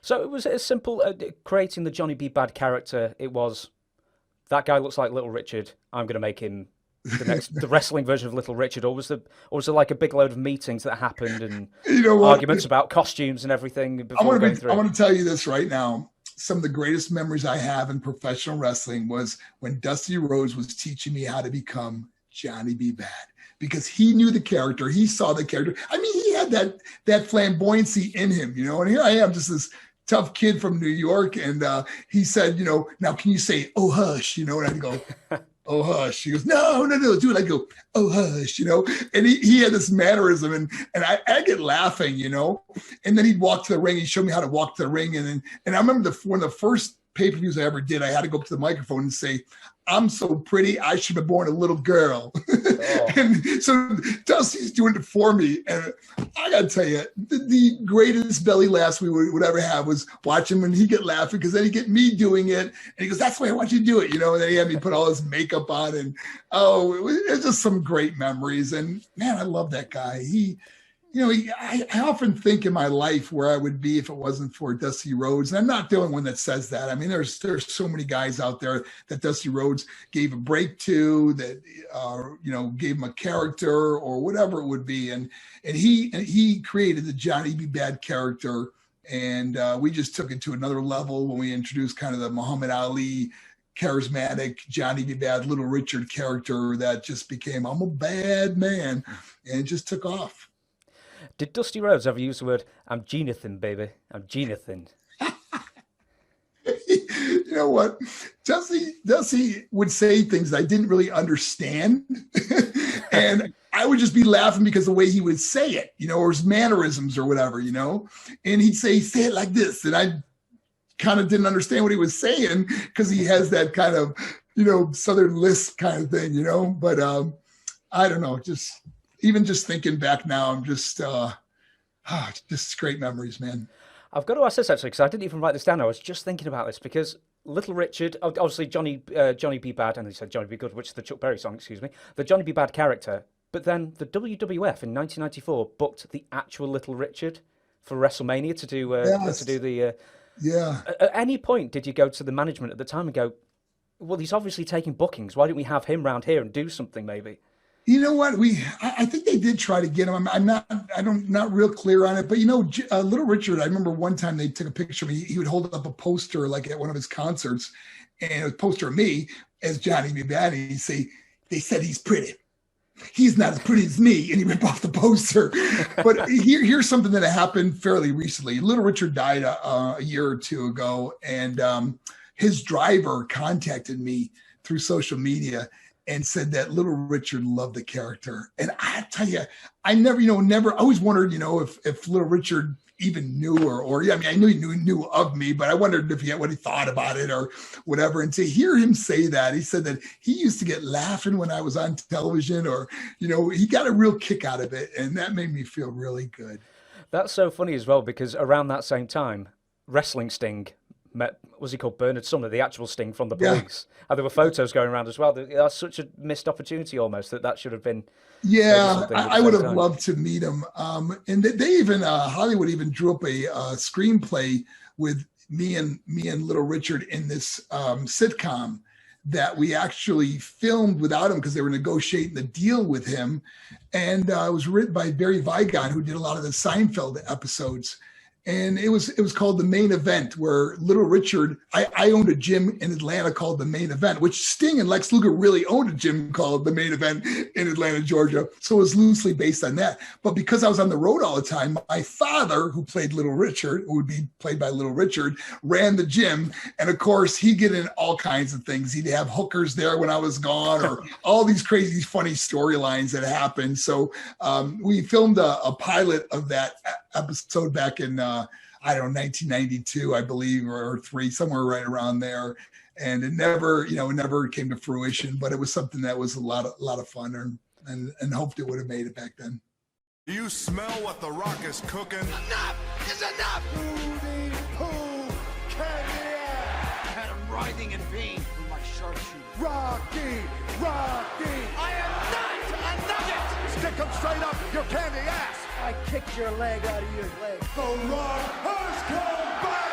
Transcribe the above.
So it was as simple creating the Johnny B. Bad character. It was that guy looks like Little Richard. I'm going to make him the wrestling version of Little Richard. Or was there like a big load of meetings that happened and You know what? arguments about costumes and everything I before going I through? want to tell you this right now. Some of the greatest memories I have in professional wrestling was when Dusty Rhodes was teaching me how to become Johnny B. Bad, because he knew the character. He saw the character. I mean, he had that flamboyancy in him, you know, and here I am, just this tough kid from New York. And he said, you know, now can you say, oh, hush, you know, and I'd go, oh, hush. He goes, no, do it. I go, oh, hush, you know, and he had this mannerism, and I get laughing, you know, and then he'd walk to the ring. He showed me how to walk to the ring. And I remember one of the first pay-per-views I ever did, I had to go up to the microphone and say, I'm so pretty, I should have born a little girl. Oh. And so Dusty's doing it for me. And I got to tell you, the greatest belly laughs we would ever have was watching when he get laughing, because then he'd get me doing it. And he goes, that's the way I want you to do it. You know, and then he had me put all his makeup on. And it was just some great memories. And man, I love that guy. I often think in my life where I would be if it wasn't for Dusty Rhodes. And I'm not the only one that says that. I mean, there's so many guys out there that Dusty Rhodes gave a break to, that gave him a character or whatever it would be. And he created the Johnny B. Bad character. And we just took it to another level when we introduced kind of the Muhammad Ali charismatic Johnny B. Bad Little Richard character that just became, I'm a bad man, and it just took off. Did Dusty Rhodes ever use the word, I'm Genathan, baby? I'm Genathan. You know what? Dusty would say things I didn't really understand. And I would just be laughing because of the way he would say it, you know, or his mannerisms or whatever, you know. And he'd say it like this. And I kind of didn't understand what he was saying because he has that kind of, you know, Southern lisp kind of thing, you know. But I don't know, even just thinking back now, I'm just great memories, man. I've got to ask this actually, because I didn't even write this down. I was just thinking about this because Little Richard, obviously Johnny B. Bad, and they said Johnny B. Good, which is the Chuck Berry song, excuse me, the Johnny B. Bad character. But then the WWF in 1994 booked the actual Little Richard for WrestleMania to do the. Yeah. At any point, did you go to the management at the time and go, well, he's obviously taking bookings. Why don't we have him round here and do something maybe? You know what? I think they did try to get him. I'm not real clear on it, but you know, Little Richard, I remember one time they took a picture of me. He would hold up a poster like at one of his concerts, and it was a poster of me as Johnny B. Bad. And he'd say, they said he's pretty. He's not as pretty as me. And he ripped off the poster. But here's something that happened fairly recently. Little Richard died a year or two ago, and his driver contacted me through social media and said that Little Richard loved the character. And I tell you, I never always wondered, you know, if Little Richard even knew or I mean, I knew he knew of me, but I wondered what he thought about it or whatever. And to hear him say that, he said that he used to get laughing when I was on television, or, you know, he got a real kick out of it. And that made me feel really good. That's so funny as well, because around that same time, Wrestling Sting met, was he called Bernard Sumner, the actual Sting from the Police? Yeah. And there were photos going around as well. That's such a missed opportunity almost, that should have been. Yeah, I would have loved to meet him. And they even, Hollywood even drew up a screenplay with me and Little Richard in this sitcom that we actually filmed without him because they were negotiating the deal with him. And it was written by Barry Vigon, who did a lot of the Seinfeld episodes. And it was called The Main Event, where Little Richard, I owned a gym in Atlanta called The Main Event, which Sting and Lex Luger really owned a gym called The Main Event in Atlanta, Georgia. So it was loosely based on that. But because I was on the road all the time, my father, who played Little Richard, who would be played by Little Richard, ran the gym. And of course, he'd get in all kinds of things. He'd have hookers there when I was gone, or all these crazy, funny storylines that happened. So we filmed a pilot of that episode back in 1992, I believe, or three, somewhere right around there. And it never came to fruition, but it was something that was a lot of fun, and hoped it would have made it back then. Do you smell what the Rock is cooking? Enough is enough! Rudy Poo Cadillac! I had him writhing in pain with my sharpshooter. Rocky! I am not a nugget! Stick him straight up your candy ass! I kicked your leg out of your leg. The Rock has come back!